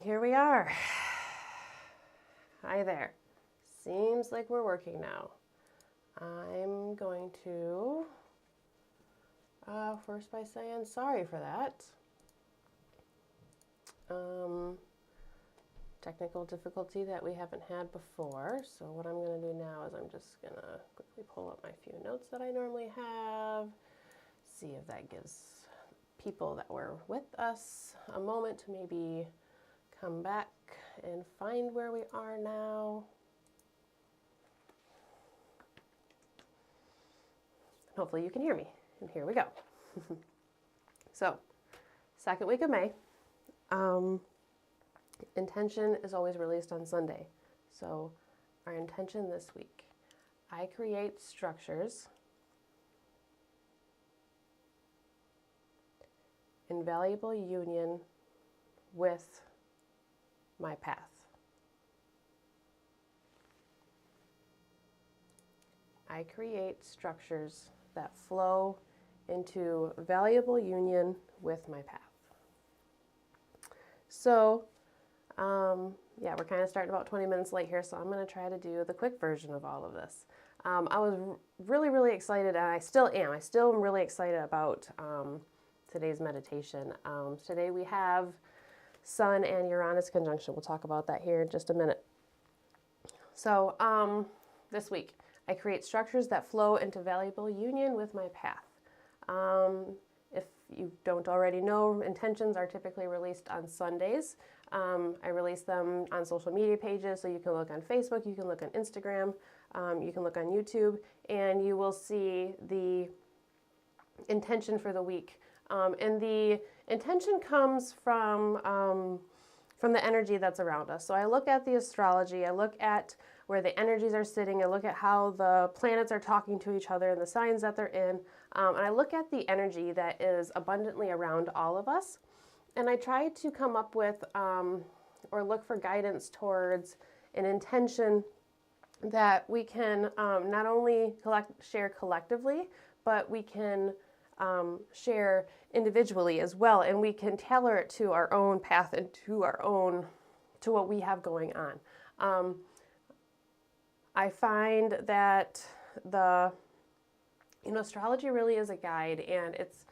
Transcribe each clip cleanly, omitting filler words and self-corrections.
here we are. Hi there. Seems like we're working now. I'm going to first by saying sorry for that. Technical difficulty that we haven't had before. So what I'm going to do now is I'm just going to quickly pull up my few notes that I normally have, see if that gives people that were with us a moment to maybe come back and find where we are now. Hopefully you can hear me. And here we go. So, second week of May. Intention is always released on Sunday. So, our intention this week, I create structures in valuable union with my path. I create structures that flow into valuable union with my path. So, yeah, we're kind of starting about 20 minutes late here, so I'm going to try to do the quick version of all of this. I was really excited, and I still am. I still am really excited about today's meditation. Today we have Sun and Uranus conjunction. We'll talk about that here in just a minute. So, this week, I create structures that flow into valuable union with my path. If you don't already know, intentions are typically released on Sundays. I release them on social media pages, so you can look on Facebook, you can look on Instagram, you can look on YouTube, and you will see the intention for the week. And the intention comes from the energy that's around us. So I look at the astrology, I look at where the energies are sitting, I look at how the planets are talking to each other and the signs that they're in, and I look at the energy that is abundantly around all of us. And I try to come up with or look for guidance towards an intention that we can not only share collectively, but we can share individually as well. And we can tailor it to our own path and to what we have going on. I find that astrology really is a guide, and it's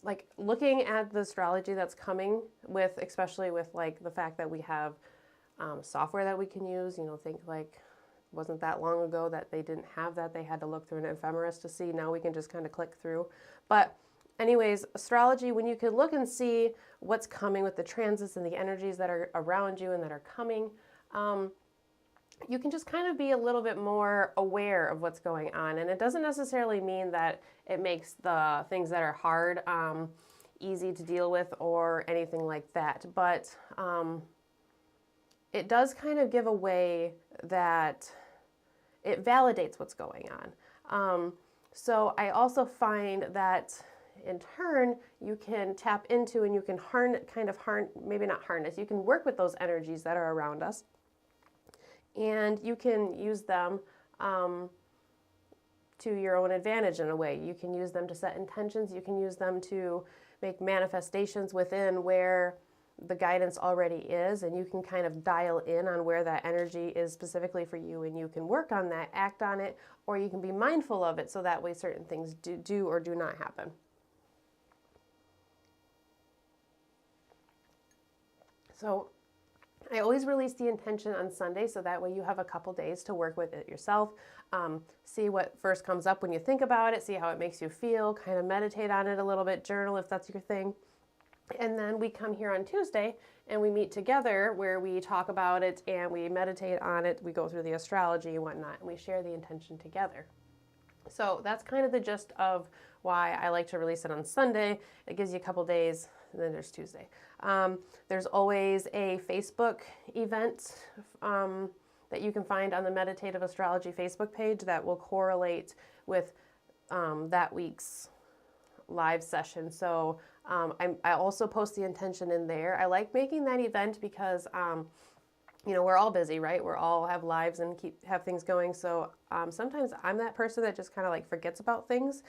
like looking at the astrology that's coming with, especially with like the fact that we have software that we can use, think like, wasn't that long ago that they didn't have that. They had to look through an ephemeris to see. Now we can just kind of click through. But anyways, astrology, when you can look and see what's coming with the transits and the energies that are around you and that are coming, you can just kind of be a little bit more aware of what's going on. And it doesn't necessarily mean that it makes the things that are hard easy to deal with or anything like that. But it does kind of give a way that it validates what's going on. So I also find that in turn, you can tap into and you can maybe not harness, you can work with those energies that are around us. And you can use them to your own advantage in a way. You can use them to set intentions. You can use them to make manifestations within where the guidance already is, and you can kind of dial in on where that energy is specifically for you, and you can work on that, act on it, or you can be mindful of it so that way certain things do or do not happen. So I always release the intention on Sunday, so that way you have a couple days to work with it yourself. See what first comes up when you think about it, see how it makes you feel, kind of meditate on it a little bit, journal if that's your thing. And then we come here on Tuesday and we meet together where we talk about it and we meditate on it. We go through the astrology and whatnot, and we share the intention together. So that's kind of the gist of why I like to release it on Sunday. It gives you a couple days, and then there's Tuesday. There's always a Facebook event that you can find on the Meditative Astrology Facebook page that will correlate with that week's live session. So I also post the intention in there. I like making that event because we're all busy, right? We're all have lives and have things going. So sometimes I'm that person that just kind of like forgets about things.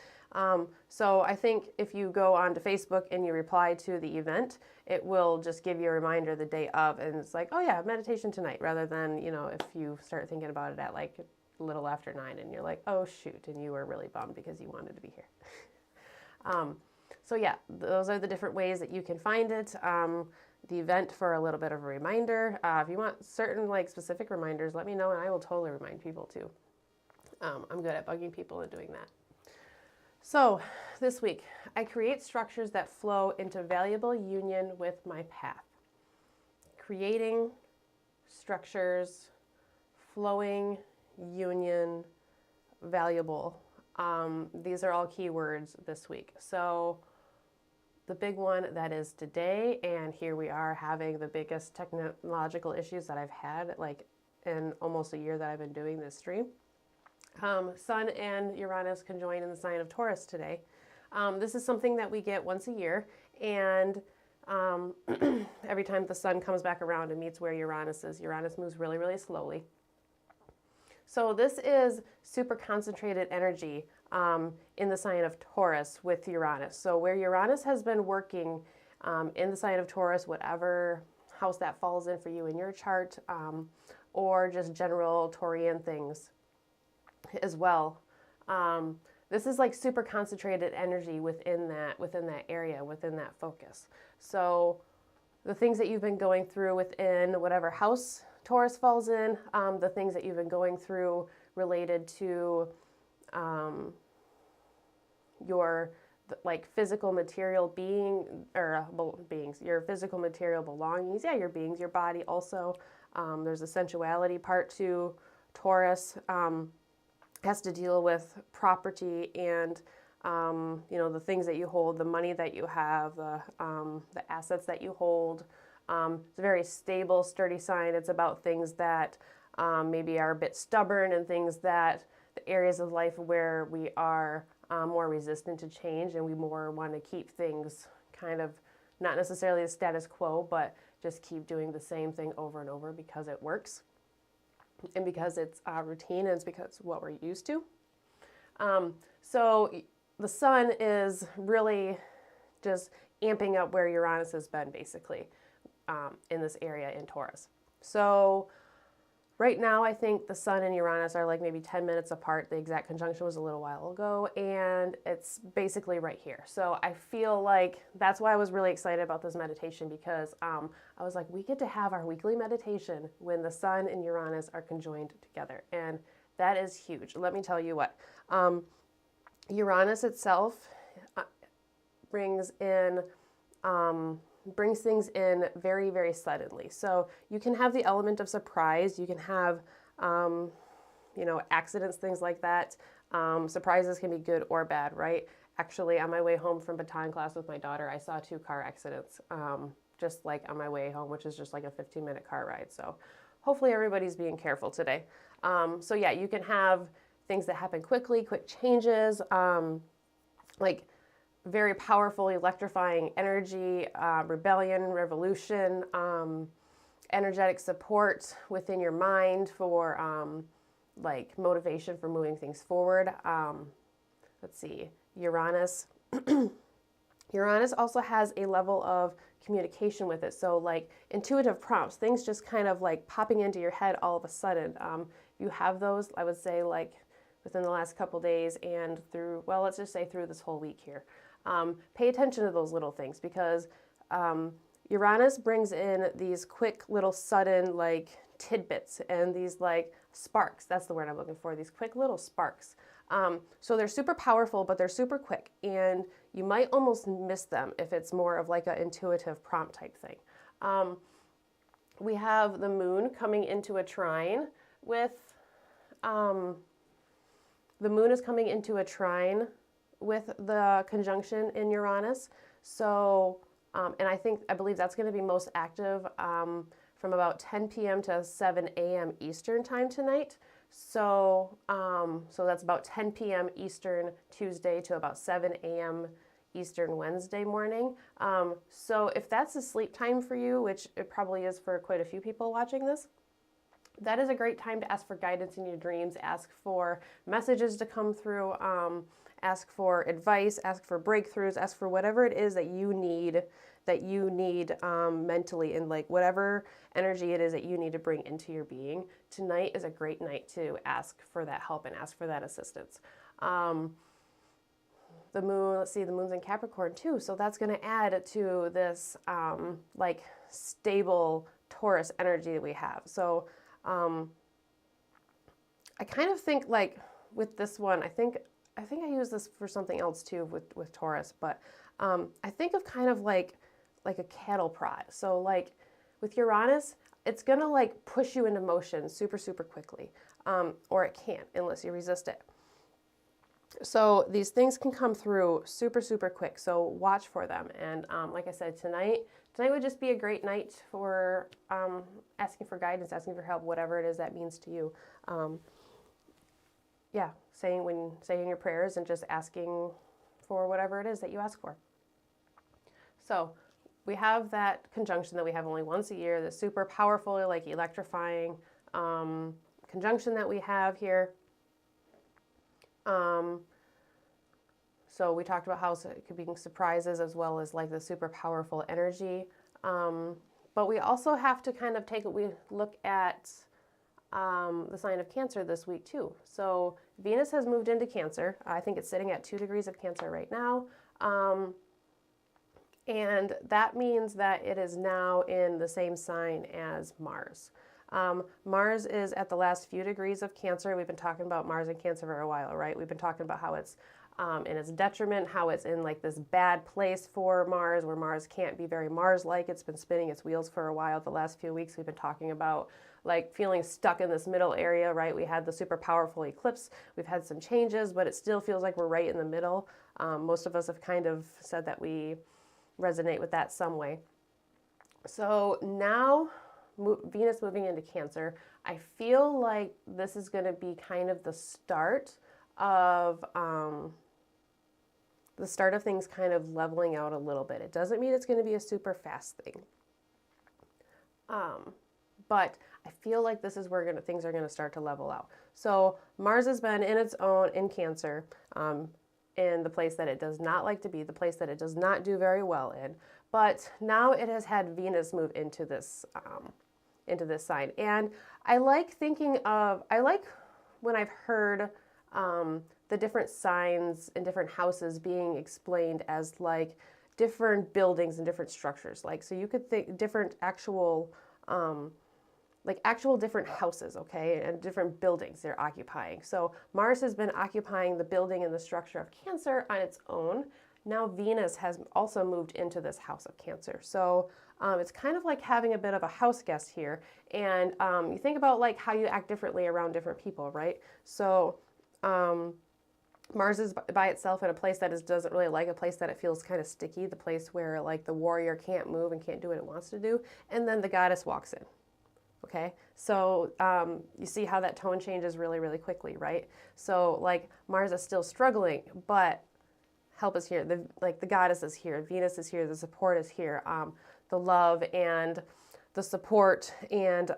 So I think if you go onto Facebook and you reply to the event, it will just give you a reminder the day of, and it's like, oh yeah, meditation tonight, rather than, if you start thinking about it at like a little after 9 and you're like, oh shoot, and you were really bummed because you wanted to be here. So yeah, those are the different ways that you can find it. The event for a little bit of a reminder. If you want certain like specific reminders, let me know and I will totally remind people too. I'm good at bugging people and doing that. So this week, I create structures that flow into valuable union with my path. Creating structures, flowing, union, valuable. These are all keywords this week. So the big one that is today, and here we are having the biggest technological issues that I've had like in almost a year that I've been doing this stream. Sun and Uranus conjoin in the sign of Taurus today. This is something that we get once a year, and every time the sun comes back around and meets where Uranus is, Uranus moves really, really slowly. So this is super concentrated energy in the sign of Taurus with Uranus. So where Uranus has been working in the sign of Taurus, whatever house that falls in for you in your chart, or just general Taurian things as well. This is like super concentrated energy within that area, within that focus. So the things that you've been going through within whatever house Taurus falls in, the things that you've been going through related to your like physical material beings, your physical material belongings, your beings, your body also. There's a sensuality part to Taurus. Has to deal with property and the things that you hold, the money that you have, the assets that you hold. It's a very stable, sturdy sign. It's about things that maybe are a bit stubborn, and things that the areas of life where we are more resistant to change, and we more want to keep things kind of not necessarily the status quo, but just keep doing the same thing over and over because it works. And because it's routine, and it's because what we're used to. So the sun is really just amping up where Uranus has been, basically, in this area in Taurus. So right now, I think the sun and Uranus are like maybe 10 minutes apart. The exact conjunction was a little while ago, and it's basically right here. So I feel like that's why I was really excited about this meditation, because I was like, we get to have our weekly meditation when the sun and Uranus are conjoined together, and that is huge. Let me tell you what. Uranus itself brings things in very, very suddenly. So you can have the element of surprise. You can have, accidents, things like that. Surprises can be good or bad, right? Actually, on my way home from baton class with my daughter, I saw 2 car accidents, just like on my way home, which is just like a 15-minute car ride. So hopefully everybody's being careful today. So yeah, you can have things that happen quickly, quick changes, like very powerful, electrifying energy, rebellion, revolution, energetic support within your mind for like motivation for moving things forward. Let's see, Uranus. Uranus also has a level of communication with it. So like intuitive prompts, things just kind of like popping into your head all of a sudden. You have those, I would say, like within the last couple days and through, well, let's just say through this whole week here. Pay attention to those little things, because Uranus brings in these quick little sudden like tidbits and these like sparks. That's the word I'm looking for, these quick little sparks. So they're super powerful, but they're super quick, and you might almost miss them if it's more of like an intuitive prompt type thing. We have the moon coming into a trine with, the moon is coming into a trine with the conjunction in Uranus. So, and I believe that's going to be most active from about 10 p.m. to 7 a.m. Eastern time tonight. So, so that's about 10 p.m. Eastern Tuesday to about 7 a.m. Eastern Wednesday morning. So if that's a sleep time for you, which it probably is for quite a few people watching this, that is a great time to ask for guidance in your dreams, ask for messages to come through, ask for advice, ask for breakthroughs, ask for whatever it is that you need mentally, and like whatever energy it is that you need to bring into your being. Tonight is a great night to ask for that help and ask for that assistance. The moon, let's see, the moon's in Capricorn too, so that's going to add to this like stable Taurus energy that we have. So I kind of think like with this one, I think I use this for something else too with Taurus, but I think of kind of like a cattle prod. So like with Uranus, it's gonna like push you into motion super, super quickly, or it can't unless you resist it. So these things can come through super, super quick. So watch for them. And like I said, tonight would just be a great night for asking for guidance, asking for help, whatever it is that means to you. Yeah, saying your prayers and just asking for whatever it is that you ask for. So we have that conjunction that we have only once a year, the super powerful, like electrifying conjunction that we have here. So we talked about how it could be surprises as well as like the super powerful energy. But we also have to kind of look at the sign of Cancer this week too. So Venus has moved into Cancer. I think it's sitting at 2 degrees of Cancer right now. And that means that it is now in the same sign as Mars. Mars is at the last few degrees of Cancer. We've been talking about Mars and Cancer for a while, right? We've been talking about how it's in its detriment, how it's in like this bad place for Mars, where Mars can't be very Mars-like. It's been spinning its wheels for a while. The last few weeks we've been talking about like feeling stuck in this middle area, right? We had the super powerful eclipse. We've had some changes, but it still feels like we're right in the middle. Most of us have kind of said that we resonate with that some way. So now Venus moving into Cancer, I feel like this is going to be kind of the start of things kind of leveling out a little bit. It doesn't mean it's going to be a super fast thing, but I feel like this is where things are going to start to level out. So Mars has been in its own in Cancer, in the place that it does not like to be, the place that it does not do very well in. But now it has had Venus move into this sign. And I like when I've heard the different signs in different houses being explained as like different buildings and different structures. Like, so you could think different actual different houses, okay, and different buildings they're occupying. So Mars has been occupying the building and the structure of Cancer on its own. Now Venus has also moved into this house of Cancer. So it's kind of like having a bit of a house guest here. And you think about like how you act differently around different people, right? So Mars is by itself in a place that doesn't really like, a place that it feels kind of sticky, the place where like the warrior can't move and can't do what it wants to do. And then the goddess walks in. Okay, so you see how that tone changes really, really quickly, right? So like Mars is still struggling, but help is here. The goddess is here. Venus is here. The support is here. The love and the support and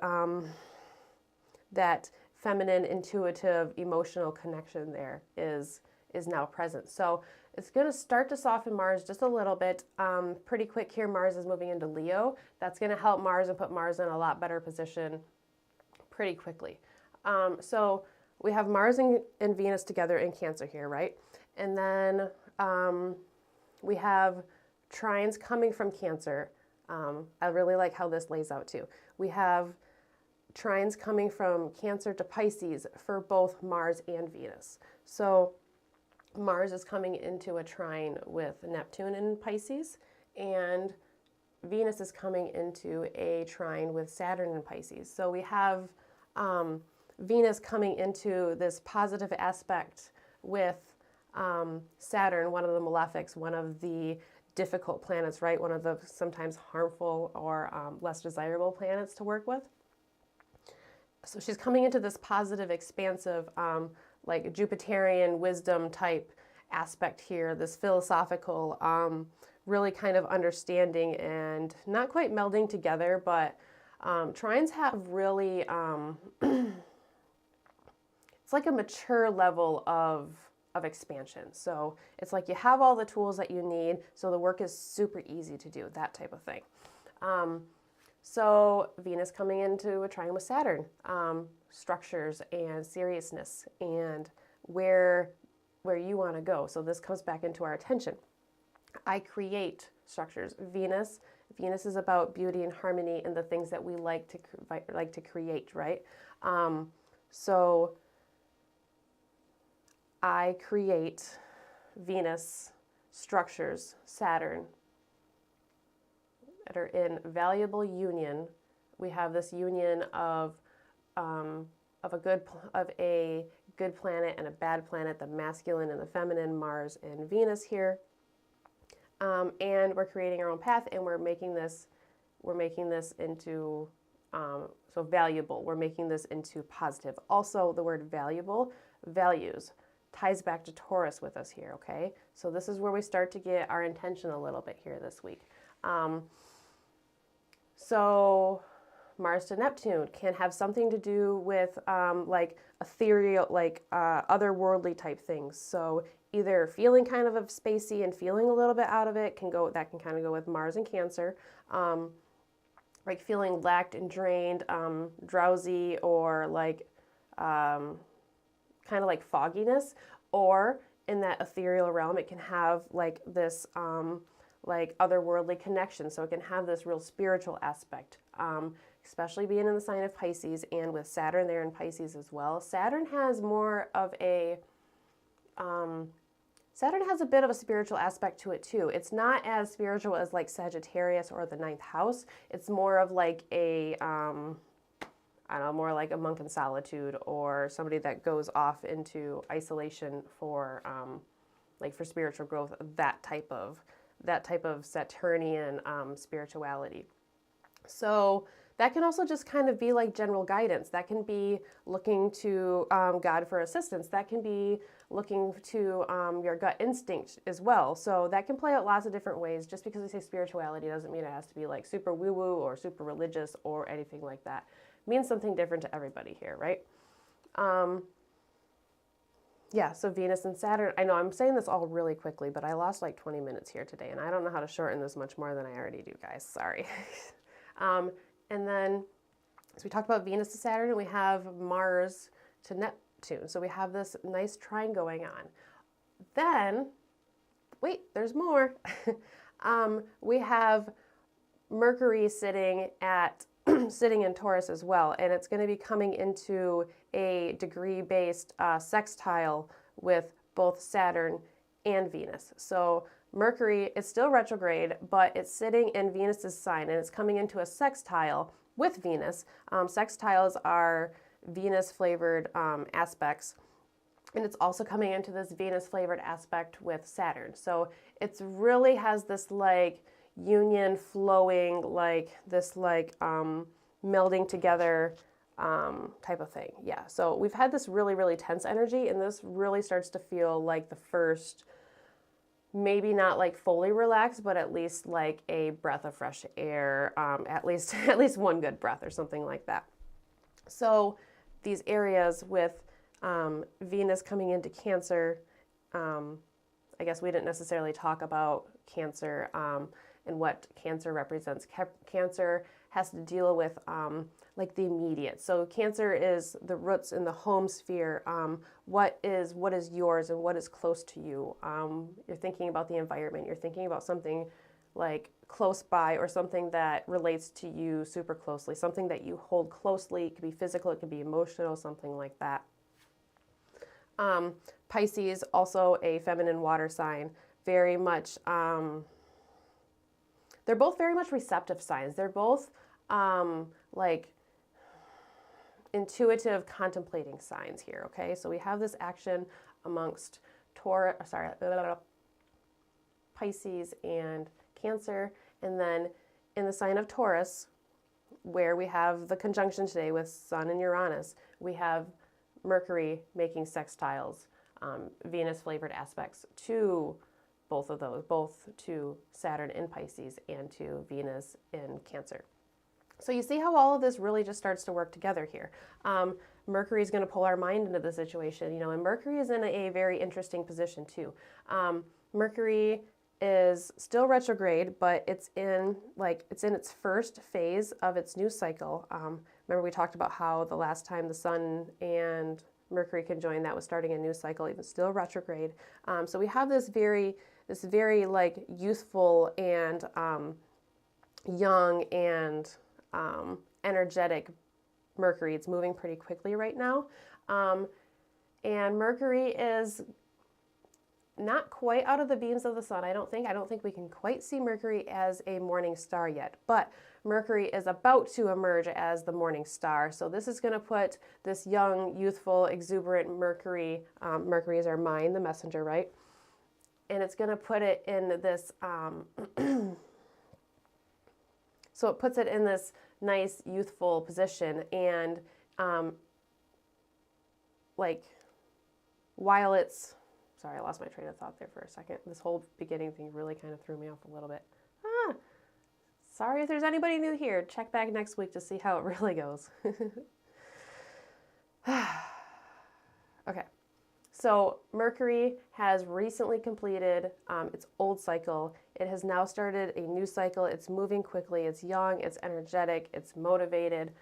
that feminine, intuitive, emotional connection there is now present. So it's going to start to soften Mars just a little bit. Pretty quick here, Mars is moving into Leo. That's going to help Mars and put Mars in a lot better position pretty quickly. So we have Mars and Venus together in Cancer here, right? And then we have trines coming from Cancer. I really like how this lays out too. We have trines coming from Cancer to Pisces for both Mars and Venus. So Mars is coming into a trine with Neptune in Pisces, and Venus is coming into a trine with Saturn in Pisces. So we have Venus coming into this positive aspect with Saturn, one of the malefics, one of the difficult planets, right? One of the sometimes harmful or less desirable planets to work with. So she's coming into this positive, expansive, like Jupiterian wisdom type aspect here, this philosophical, really kind of understanding and not quite melding together, but Trines have really, it's like a mature level of expansion. So it's like you have all the tools that you need, so the work is super easy to do, that type of thing. So Venus coming into a trine with Saturn, structures and seriousness and where you want to go. So this comes back into our attention. I create structures. Venus is about beauty and harmony and the things that we like to create, right? So I create Venus structures, Saturn, that are in valuable union. We have this union of a good planet and a bad planet, the masculine and the feminine, Mars and Venus here. And we're creating our own path, and we're making this into so valuable. We're making this into positive. Also, the word valuable, values, ties back to Taurus with us here, okay? So this is where we start to get our intention a little bit here this week. So Mars to Neptune can have something to do with like ethereal, like otherworldly type things. So either feeling kind of spacey and feeling a little bit out of it that can kind of go with Mars and Cancer. Like feeling lacked and drained, drowsy, or like kind of like fogginess, or in that ethereal realm, it can have like this like otherworldly connection. So it can have this real spiritual aspect, especially being in the sign of Pisces and with Saturn there in Pisces as well. Saturn has more of a Saturn has a bit of a spiritual aspect to it too. It's not as spiritual as like Sagittarius or the ninth house. It's more of like a I don't know, more like a monk in solitude, or somebody that goes off into isolation for like for spiritual growth, that type of Saturnian spirituality. So that can also just kind of be like general guidance. That can be looking to God for assistance. That can be looking to your gut instinct as well. So that can play out lots of different ways. Just because we say spirituality doesn't mean it has to be like super woo-woo or super religious or anything like that. It means something different to everybody here, right? Yeah, so Venus and Saturn. I know I'm saying this all really quickly, but I lost like 20 minutes here today, and I don't know how to shorten this much more than I already do, guys. Sorry. And then, so we talked about Venus to Saturn, and we have Mars to Neptune. So we have this nice trine going on. Then, wait, there's more. We have Mercury sitting in Taurus as well, and it's going to be coming into a degree-based sextile with both Saturn and Venus. So Mercury is still retrograde, but it's sitting in Venus's sign, and it's coming into a sextile with Venus. Sextiles are Venus-flavored aspects, and it's also coming into this Venus-flavored aspect with Saturn. So it really has this like union flowing, like this like melding together type of thing. Yeah, so we've had this really, really tense energy, and this really starts to feel like the first, maybe not like fully relaxed, but at least like a breath of fresh air, at least one good breath or something like that. So these areas with Venus coming into Cancer, I guess we didn't necessarily talk about Cancer and what Cancer represents. Cancer has to deal with like the immediate. So Cancer is the roots in the home sphere. What is yours and what is close to you? You're thinking about the environment. You're thinking about something like close by, or something that relates to you super closely, something that you hold closely. It could be physical, it could be emotional, something like that. Pisces, also a feminine water sign, very much, they're both very much receptive signs. They're both like intuitive, contemplating signs here, okay? So we have this action amongst Pisces and Cancer, and then in the sign of Taurus, where we have the conjunction today with Sun and Uranus, we have Mercury making sextiles, Venus-flavored aspects to both of those, both to Saturn in Pisces and to Venus in Cancer. So you see how all of this really just starts to work together here. Mercury is going to pull our mind into the situation, and Mercury is in a very interesting position too. Mercury is still retrograde, but it's in its first phase of its new cycle. Remember we talked about how the last time the Sun and Mercury conjoined, that was starting a new cycle, even still retrograde. So we have this very like youthful and young and energetic Mercury. It's moving pretty quickly right now. And Mercury is not quite out of the beams of the sun, I don't think we can quite see Mercury as a morning star yet, but Mercury is about to emerge as the morning star. So this is going to put this young, youthful, exuberant Mercury, Mercury is our mind, the messenger, right? And it's going to put it in this, so it puts it in this nice, youthful position. And while it's, sorry, I lost my train of thought there for a second. This whole beginning thing really kind of threw me off a little bit. Sorry if there's anybody new here. Check back next week to see how it really goes. Okay, so Mercury has recently completed its old cycle. It has now started a new cycle. It's moving quickly. It's young. It's energetic. It's motivated.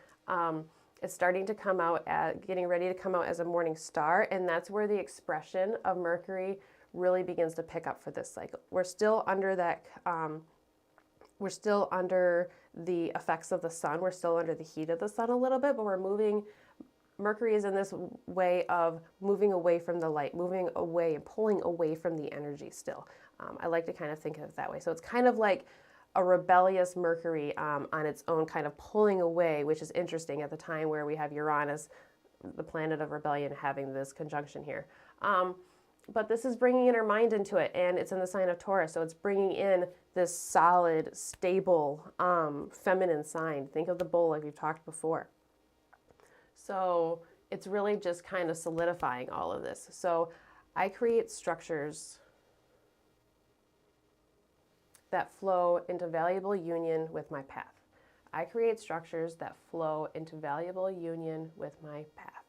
It's starting to come out, getting ready to come out as a morning star, and that's where the expression of Mercury really begins to pick up for this cycle. We're still under that. We're still under the effects of the sun. We're still under the heat of the sun a little bit, but we're moving. Mercury is in this way of moving away from the light, moving away and pulling away from the energy still. I like to kind of think of it that way. So it's kind of like a rebellious Mercury on its own, kind of pulling away, which is interesting at the time where we have Uranus, the planet of rebellion, having this conjunction here. But this is bringing in our mind into it, and it's in the sign of Taurus, so it's bringing in this solid, stable, feminine sign. Think of the bull like we've talked before. So it's really just kind of solidifying all of this. So I create structures that flow into valuable union with my path. I create structures that flow into valuable union with my path.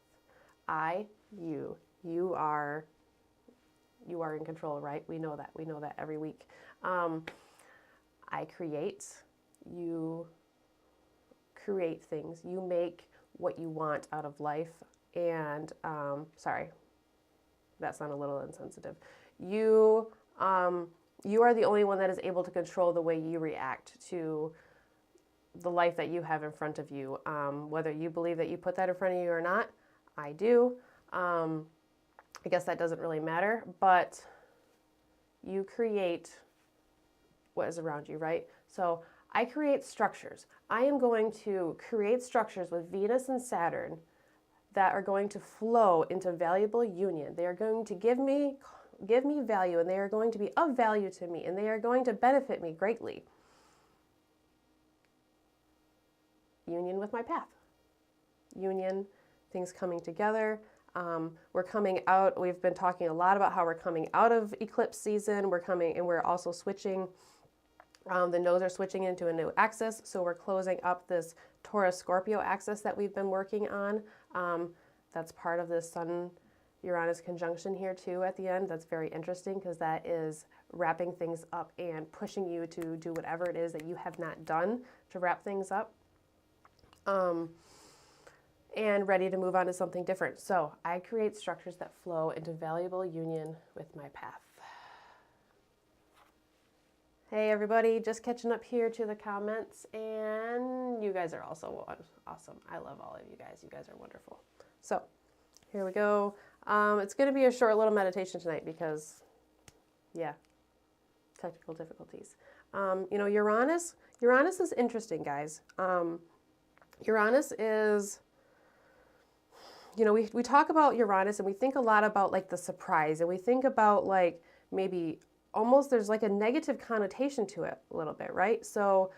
You are in control, right? We know that every week. I create, you create things, you make what you want out of life. And sorry, that sounded a little insensitive. You are the only one that is able to control the way you react to the life that you have in front of you. Whether you believe that you put that in front of you or not, I do. I guess that doesn't really matter, but you create what is around you, right? So I create structures. I am going to create structures with Venus and Saturn that are going to flow into valuable union. They are going to give me value, and they are going to be of value to me, and they are going to benefit me greatly. Union with my path. Union, things coming together. We're coming out, we've been talking a lot about how we're coming out of eclipse season. We're also switching, the nodes are switching into a new axis. So we're closing up this Taurus-Scorpio axis that we've been working on. That's part of this Sun-Uranus conjunction here too at the end. That's very interesting because that is wrapping things up and pushing you to do whatever it is that you have not done to wrap things up. And ready to move on to something different. So I create structures that flow into valuable union with my path. Hey everybody, just catching up here to the comments, and you guys are also awesome. I love all of you guys. You guys are wonderful. So here we go. It's going to be a short little meditation tonight because, yeah, technical difficulties. Uranus is interesting, guys. Uranus is... we talk about Uranus and we think a lot about like the surprise, and we think about like maybe almost there's like a negative connotation to it a little bit, right? So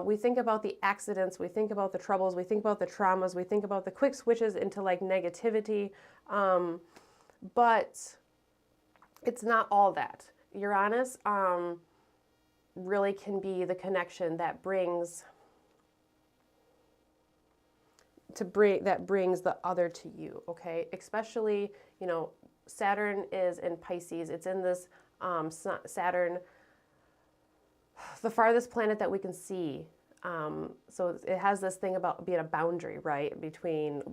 we think about the accidents, we think about the troubles, we think about the traumas, we think about the quick switches into like negativity, but it's not all that. Uranus really can be the connection that brings brings the other to you, okay? Especially, Saturn is in Pisces. It's in this Saturn, the farthest planet that we can see. So it has this thing about being a boundary, right, between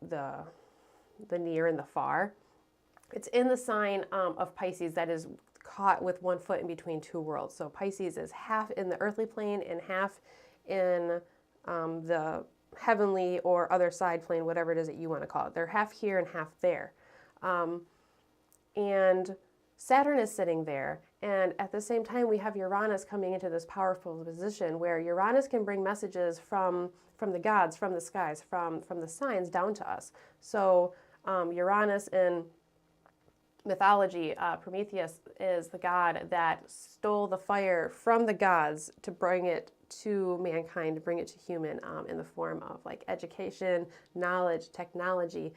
the near and the far. It's in the sign of Pisces that is caught with one foot in between two worlds. So Pisces is half in the earthly plane and half in the heavenly or other side plane, whatever it is that you want to call it. They're half here and half there. And Saturn is sitting there. And at the same time, we have Uranus coming into this powerful position where Uranus can bring messages from the gods, from the skies, from the signs down to us. So Uranus in mythology, Prometheus is the god that stole the fire from the gods to bring it to mankind, to bring it to human in the form of like education, knowledge, technology,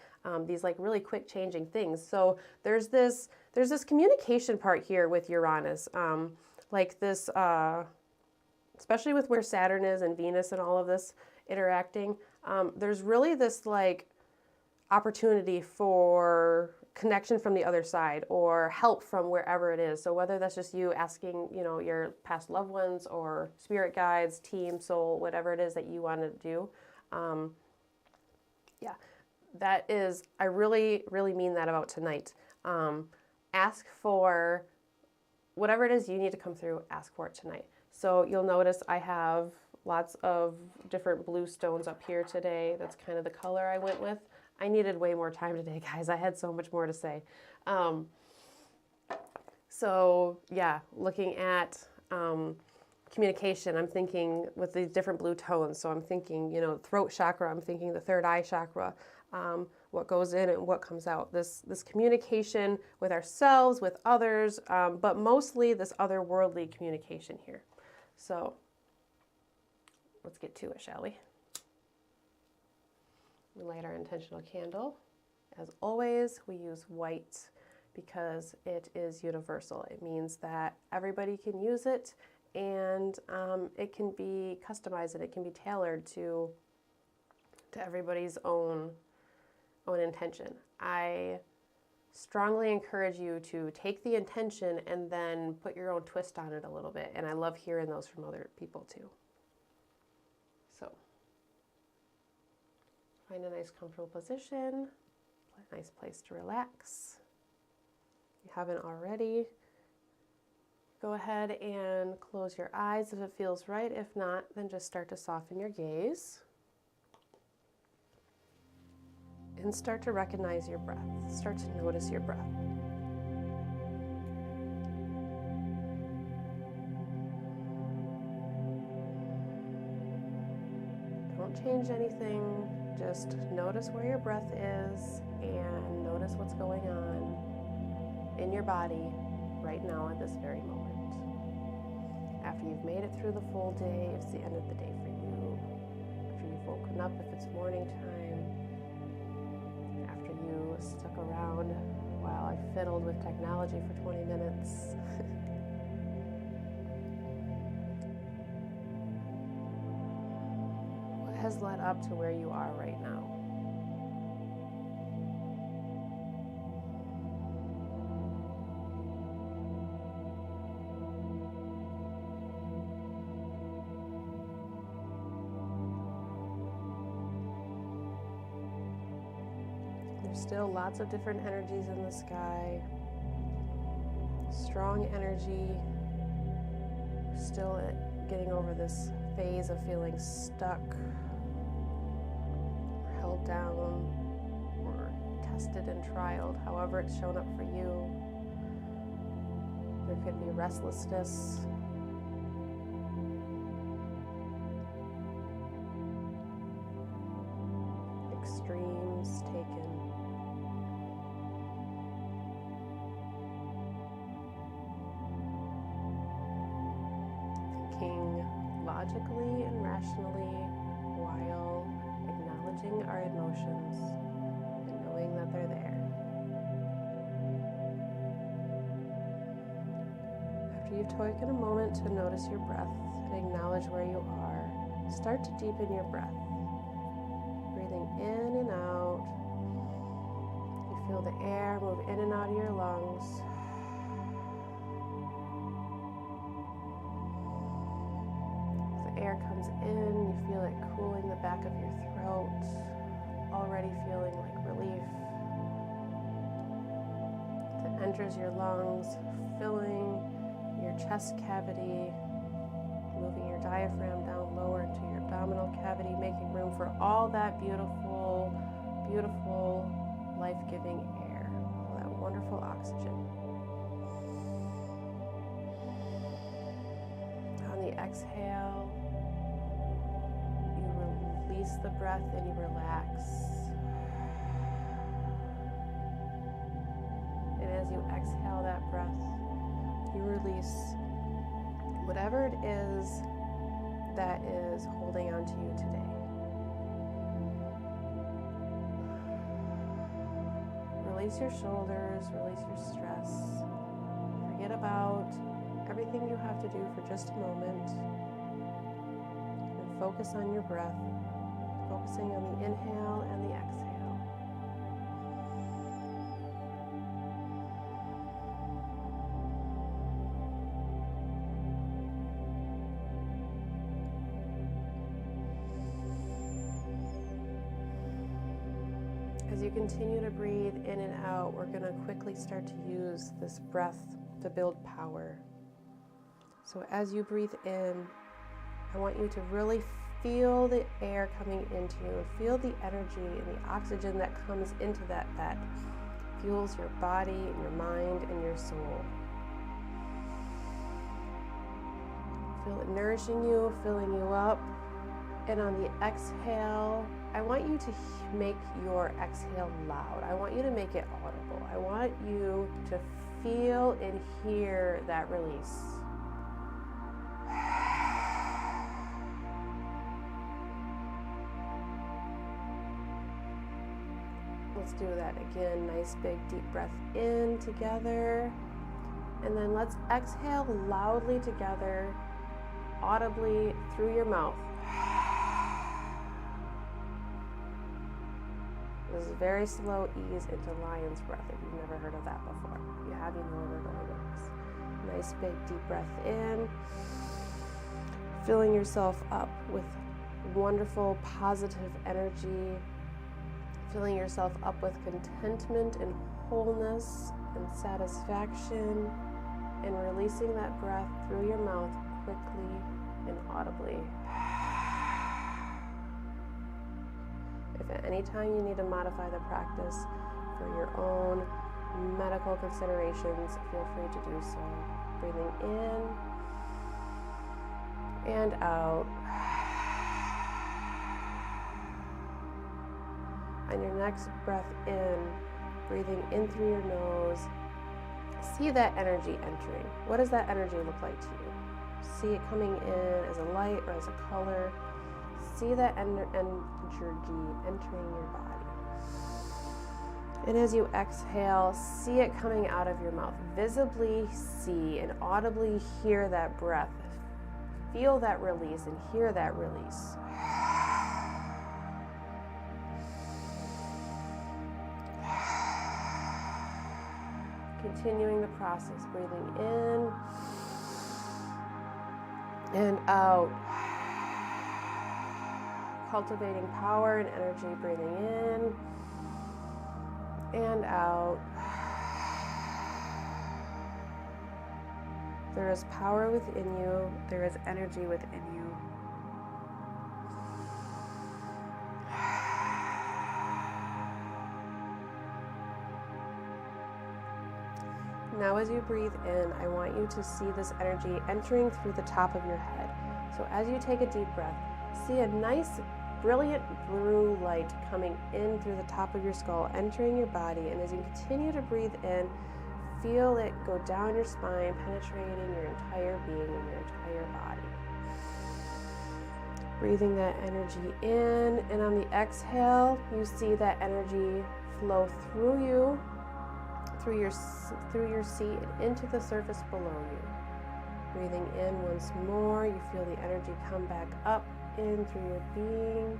these like really quick changing things. So there's this communication part here with Uranus, like this, especially with where Saturn is and Venus and all of this interacting. There's really this like opportunity for connection from the other side or help from wherever it is. So whether that's just you asking, your past loved ones or spirit guides, team, soul, whatever it is that you want to do. That is, I really, really mean that about tonight. Ask for whatever it is you need to come through, ask for it tonight. So you'll notice I have lots of different blue stones up here today. That's kind of the color I went with. I needed way more time today, guys. I had so much more to say. Looking at communication, I'm thinking with these different blue tones. So I'm thinking, throat chakra. I'm thinking the third eye chakra. What goes in and what comes out. This communication with ourselves, with others, but mostly this otherworldly communication here. So let's get to it, shall we? We light our intentional candle. As always, we use white because it is universal. It means that everybody can use it, and it can be customized and it can be tailored to everybody's own intention. I strongly encourage you to take the intention and then put your own twist on it a little bit, and I love hearing those from other people too. So find a nice comfortable position, a nice place to relax. If you haven't already, go ahead and close your eyes if it feels right. If not, then just start to soften your gaze. And start to recognize your breath. Start to notice your breath. Don't change anything. Just notice where your breath is and notice what's going on in your body right now at this very moment. After you've made it through the full day, it's the end of the day for you. After you've woken up, if it's morning time. After you stuck around while I fiddled with technology for 20 minutes. Has led up to where you are right now. There's still lots of different energies in the sky. Strong energy. Still getting over this phase of feeling stuck, held down, or tested and trialed, however it's shown up for you. There could be restlessness, extremes taken. Thinking logically and rationally while acknowledging our emotions and knowing that they're there. After you've taken a moment to notice your breath and acknowledge where you are, start to deepen your breath. breathing in and out. You feel the air move in and out of your lungs. As the air comes in, you feel it cooling the back of your throat, already feeling like relief. As it enters your lungs, filling your chest cavity, moving your diaphragm down lower into your abdominal cavity, making room for all that beautiful, beautiful, life-giving air, all that wonderful oxygen. On the exhale, you release the breath and you relax. And as you exhale that breath, you release whatever it is that is holding on to you today. Release your shoulders, release your stress. Forget about everything you have to do for just a moment. And focus on your breath, focusing on the inhale and the exhale. As you continue to breathe in and out, we're going to quickly start to use this breath to build power. So as you breathe in, I want you to really feel the air coming into you, feel the energy and the oxygen that comes into that fuels your body and your mind and your soul. Feel it nourishing you, filling you up. And on the exhale, I want you to make your exhale loud. I want you to make it audible. I want you to feel and hear that release. Let's do that again. Nice big deep breath in together. And then let's exhale loudly together, audibly through your mouth. This is a very slow ease into lion's breath if you've never heard of that before. If you have, you know where we're going with this. Nice big deep breath in, filling yourself up with wonderful positive energy, filling yourself up with contentment and wholeness and satisfaction, and releasing that breath through your mouth quickly and audibly. If at any time you need to modify the practice for your own medical considerations, feel free to do so. Breathing in and out. On your next breath in, breathing in through your nose, see that energy entering. What does that energy look like to you? See it coming in as a light or as a color. See that energy entering your body. And as you exhale, see it coming out of your mouth. Visibly see and audibly hear that breath. Feel that release and hear that release. Continuing the process, breathing in and out. Cultivating power and energy, breathing in and out. There is power within you. There is energy within you. Now as you breathe in, I want you to see this energy entering through the top of your head. So as you take a deep breath, see a nice, brilliant blue light coming in through the top of your skull, entering your body. And as you continue to breathe in, feel it go down your spine, penetrating your entire being and your entire body. Breathing that energy in, and on the exhale, you see that energy flow through you, through your seat and into the surface below you. Breathing in once more, you feel the energy come back up in through your being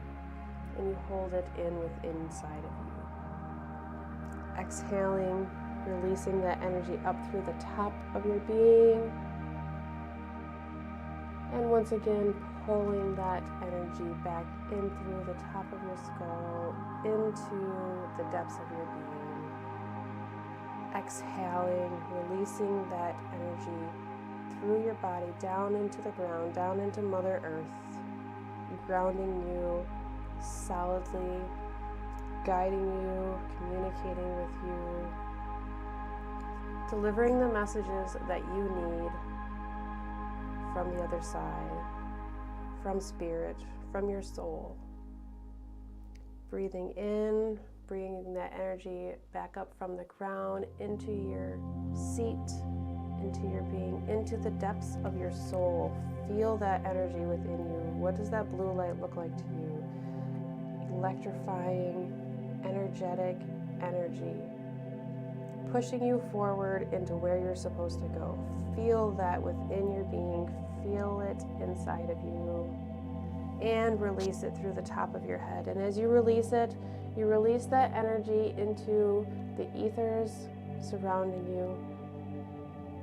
and you hold it in inside of you. Exhaling, releasing that energy up through the top of your being. And once again, pulling that energy back in through the top of your skull into the depths of your being. Exhaling, releasing that energy through your body down into the ground, down into Mother Earth, grounding you solidly, guiding you, communicating with you, delivering the messages that you need from the other side, from spirit, from your soul. Breathing in, bringing that energy back up from the ground into your seat, into your being, into the depths of your soul. Feel that energy within you. What does that blue light look like to you? Electrifying, energetic energy, pushing you forward into where you're supposed to go. Feel that within your being. Feel it inside of you. And release it through the top of your head. And as you release it, you release that energy into the ethers surrounding you.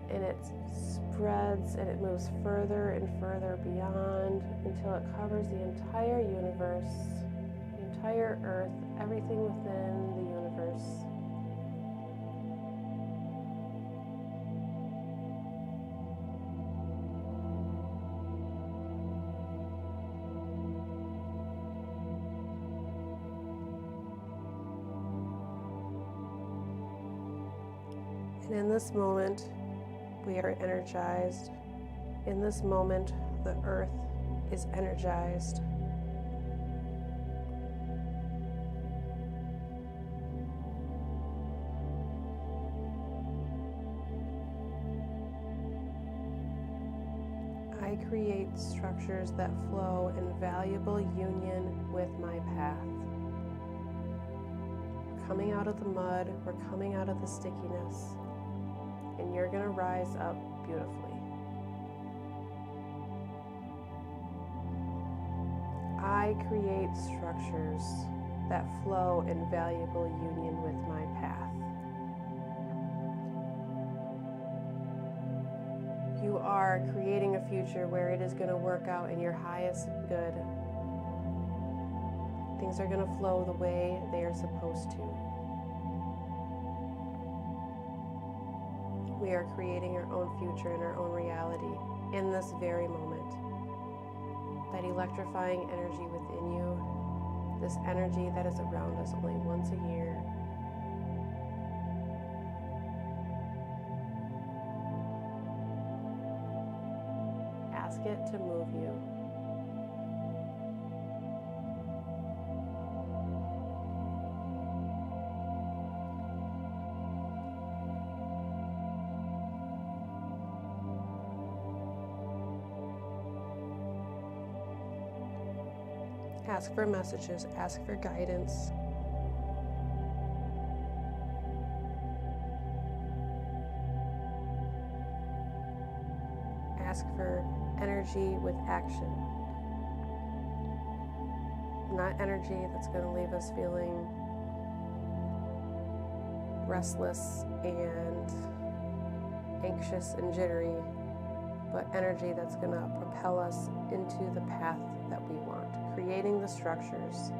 And it spreads and it moves further and further beyond until it covers the entire universe, the entire earth, everything within the universe. And in this moment, we are energized. In this moment, the earth is energized. I create structures that flow in valuable union with my path. We're coming out of the mud, we're coming out of the stickiness. And you're going to rise up beautifully. I create structures that flow in valuable union with my path. You are creating a future where it is going to work out in your highest good. Things are going to flow the way they are supposed to. We are creating our own future and our own reality in this very moment. That electrifying energy within you, this energy that is around us only once a year. Ask it to move you. Ask for messages, ask for guidance. Ask for energy with action. Not energy that's going to leave us feeling restless and anxious and jittery, but energy that's going to propel us into the path that we want, creating the structures.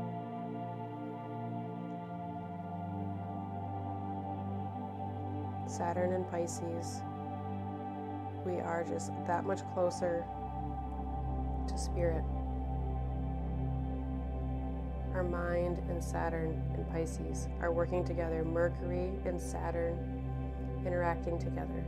Saturn and Pisces, we are just that much closer to spirit. Our mind and Saturn and Pisces are working together. Mercury and Saturn interacting together.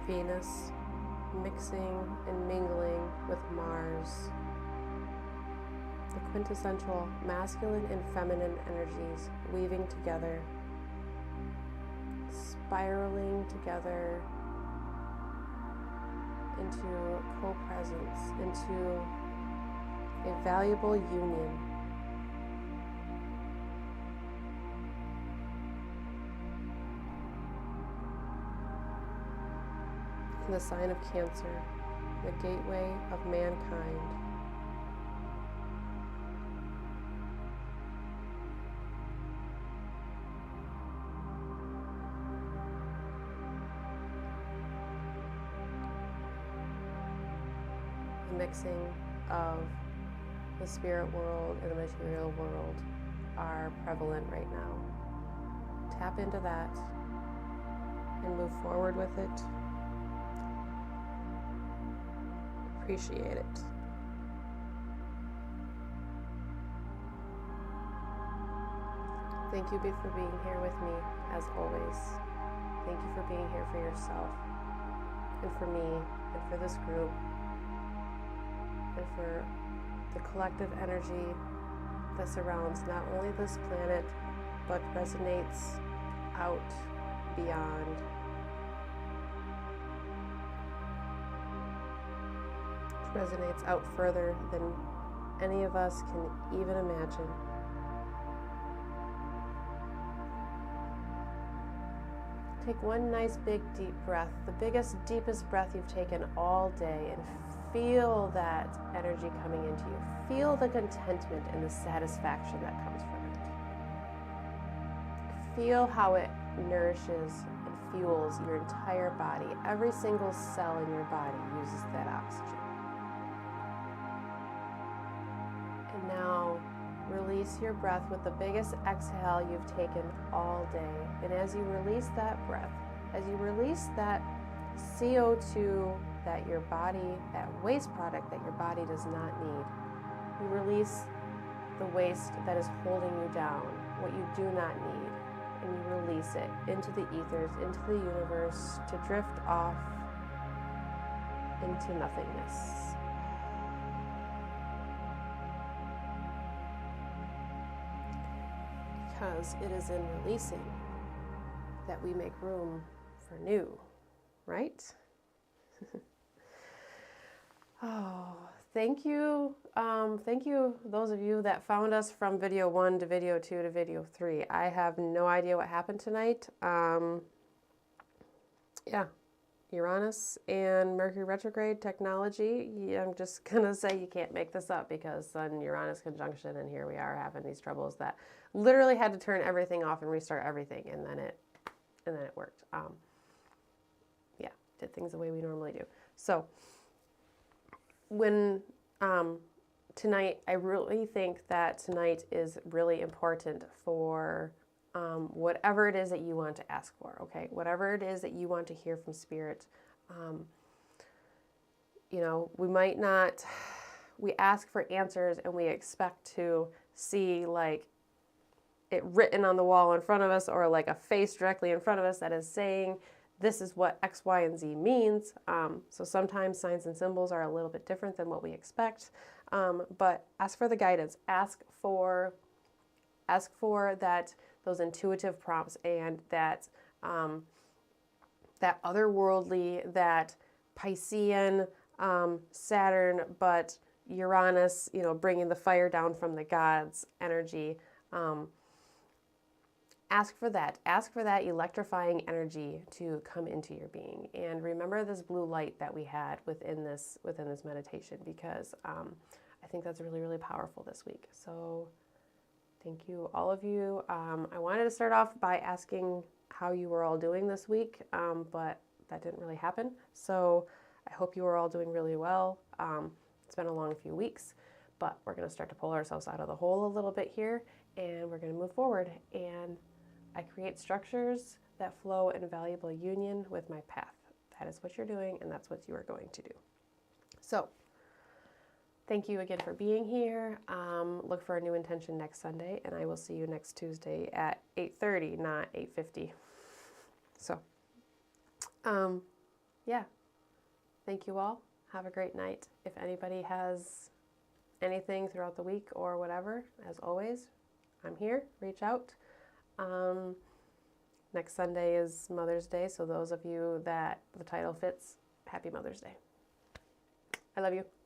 Venus mixing and mingling with Mars. The quintessential masculine and feminine energies weaving together, spiraling together into into co-presence, into a valuable union. In the sign of Cancer, the gateway of mankind. The mixing of the spirit world and the material world are prevalent right now. Tap into that and move forward with it. Appreciate it. Thank you for being here with me, as always. Thank you for being here for yourself, and for me, and for this group, and for the collective energy that surrounds not only this planet, but resonates out beyond. Resonates out further than any of us can even imagine. Take one nice big deep breath, the biggest, deepest breath you've taken all day, and feel that energy coming into you. Feel the contentment and the satisfaction that comes from it. Feel how it nourishes and fuels your entire body. Every single cell in your body uses that oxygen. And now release your breath with the biggest exhale you've taken all day. And as you release that breath, as you release that CO2 that your body, that waste product that your body does not need, you release the waste that is holding you down, what you do not need, and you release it into the ethers, into the universe, to drift off into nothingness. Because it is in releasing that we make room for new, right? Oh, thank you. Thank you, those of you that found us from video 1 to video 2 to video 3. I have no idea what happened tonight. Yeah, Uranus and Mercury retrograde technology. Yeah, I'm just gonna say you can't make this up, because Sun Uranus conjunction, and here we are having these troubles that literally had to turn everything off and restart everything, and then it worked. Yeah, did things the way we normally do. So when tonight, I really think that tonight is really important for whatever it is that you want to ask for, okay? Whatever it is that you want to hear from Spirit. You know, we might not, we ask for answers and we expect to see like it written on the wall in front of us, or like a face directly in front of us that is saying, this is what X, Y, and Z means. So sometimes signs and symbols are a little bit different than what we expect. But ask for the guidance. Ask for that, those intuitive prompts, and that that otherworldly, that Piscean, Saturn, but Uranus, you know, bringing the fire down from the gods energy. Ask for that. Ask for that electrifying energy to come into your being. And remember this blue light that we had within this meditation, because I think that's really, really powerful this week. So thank you, all of you. I wanted to start off by asking how you were all doing this week, but that didn't really happen. So I hope you are all doing really well. It's been a long few weeks, but we're going to start to pull ourselves out of the hole a little bit here, and we're going to move forward. And I create structures that flow in valuable union with my path. That is what you're doing, and that's what you are going to do. So thank you again for being here. Look for a new intention next Sunday, and I will see you next Tuesday at 8:30, not 8:50. So, yeah. Thank you all. Have a great night. If anybody has anything throughout the week or whatever, as always, I'm here. Reach out. Next Sunday is Mother's Day, so those of you that the title fits, happy Mother's Day. I love you.